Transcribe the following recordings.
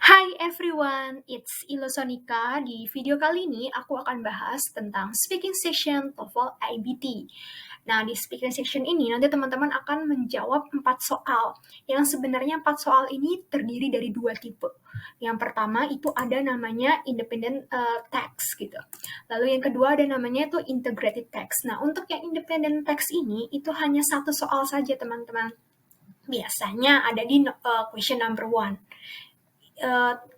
Hi everyone, it's Ilosonika. Di video kali ini aku akan bahas tentang speaking session TOEFL IBT. Nah, di speaking session ini nanti teman-teman akan menjawab 4 soal. Yang sebenarnya 4 soal ini terdiri dari 2 tipe. Yang pertama itu ada namanya independent text gitu. Lalu yang kedua ada namanya itu integrated text. Nah, untuk yang independent text ini itu hanya satu soal saja teman-teman. Biasanya ada di question number 1.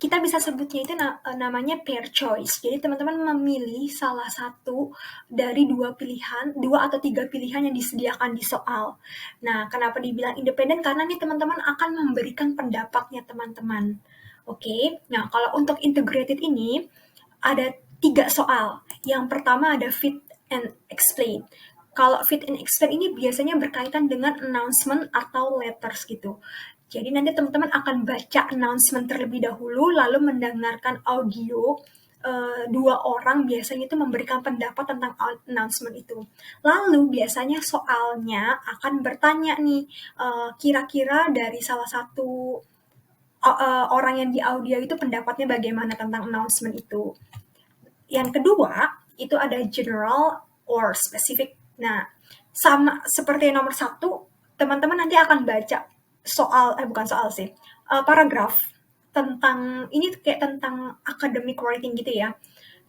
Kita bisa sebutnya itu namanya pair choice. Jadi teman-teman memilih salah satu dari 2 pilihan, 2 atau 3 pilihan yang disediakan di soal. Nah, kenapa dibilang independen? Karena nih teman-teman akan memberikan pendapatnya teman-teman. Oke, nah kalau untuk integrated ini ada 3 soal. Yang pertama ada fit and explain. Kalau fit and explain ini biasanya berkaitan dengan announcement atau letters gitu. Jadi nanti teman-teman akan baca announcement terlebih dahulu, lalu mendengarkan audio 2 orang biasanya itu memberikan pendapat tentang announcement itu. Lalu biasanya soalnya akan bertanya nih, kira-kira dari salah satu orang yang di audio itu pendapatnya bagaimana tentang announcement itu. Yang kedua, itu ada general or specific. Nah, sama seperti nomor 1, teman-teman nanti akan baca bukan soal sih, paragraf tentang, ini kayak tentang academic writing gitu ya.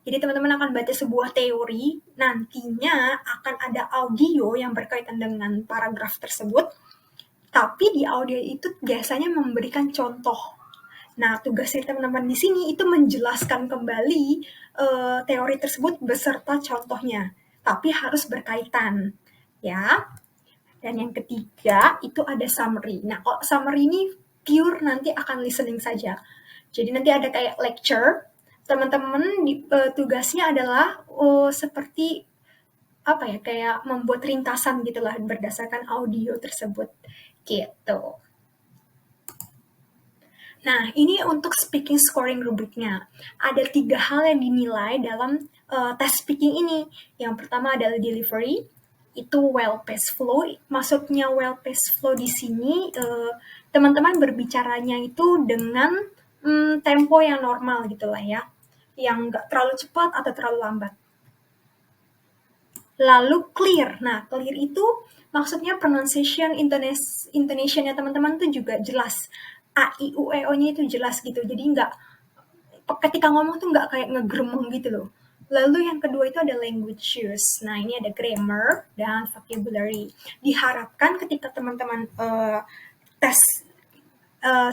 Jadi teman-teman akan baca sebuah teori, nantinya akan ada audio yang berkaitan dengan paragraf tersebut, tapi di audio itu biasanya memberikan contoh. Nah, tugasnya teman-teman di sini itu menjelaskan kembali teori tersebut beserta contohnya, tapi harus berkaitan, ya. Dan yang ketiga itu ada summary. Nah, kalau summary ini pure nanti akan listening saja. Jadi nanti ada kayak lecture, teman-teman tugasnya adalah seperti apa ya, kayak membuat ringkasan gitulah berdasarkan audio tersebut, gitu. Nah, ini untuk speaking scoring rubriknya. Ada 3 hal yang dinilai dalam tes speaking ini. Yang pertama adalah delivery, itu well-paced flow. Maksudnya well-paced flow di sini, teman-teman berbicaranya itu dengan tempo yang normal gitu lah ya. Yang nggak terlalu cepat atau terlalu lambat. Lalu clear. Nah, clear itu maksudnya pronunciation, intonation-nya teman-teman tuh juga jelas. A, I, U, E, O-nya itu jelas gitu. Jadi nggak, ketika ngomong tuh nggak kayak ngegremeng gitu loh. Lalu yang kedua itu ada language use. Nah, ini ada grammar dan vocabulary. Diharapkan ketika teman-teman tes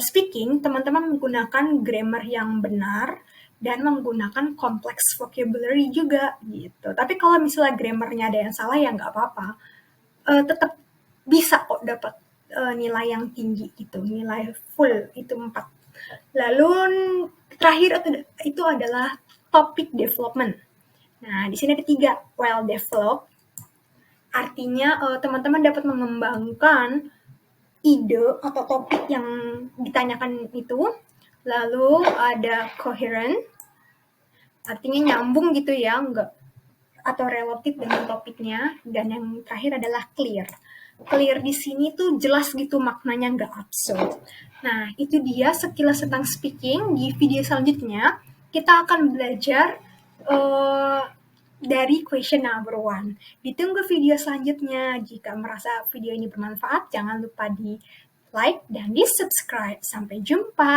speaking, teman-teman menggunakan grammar yang benar dan menggunakan kompleks vocabulary juga gitu. Tapi kalau misalnya grammarnya ada yang salah ya nggak apa-apa. Tetap bisa kok dapat nilai yang tinggi gitu, nilai full itu 4. Lalu terakhir itu adalah topic development. Nah, di sini ada 3, well developed. Artinya teman-teman dapat mengembangkan ide atau topik yang ditanyakan itu. Lalu ada coherent, artinya nyambung gitu ya, enggak atau relatif dengan topiknya. Dan yang terakhir adalah clear. Clear di sini tuh jelas gitu maknanya, nggak absurd. Nah, itu dia sekilas tentang speaking. Di video selanjutnya, kita akan belajar dari question number 1. Ditunggu video selanjutnya. Jika merasa video ini bermanfaat, jangan lupa di like dan di subscribe. Sampai jumpa.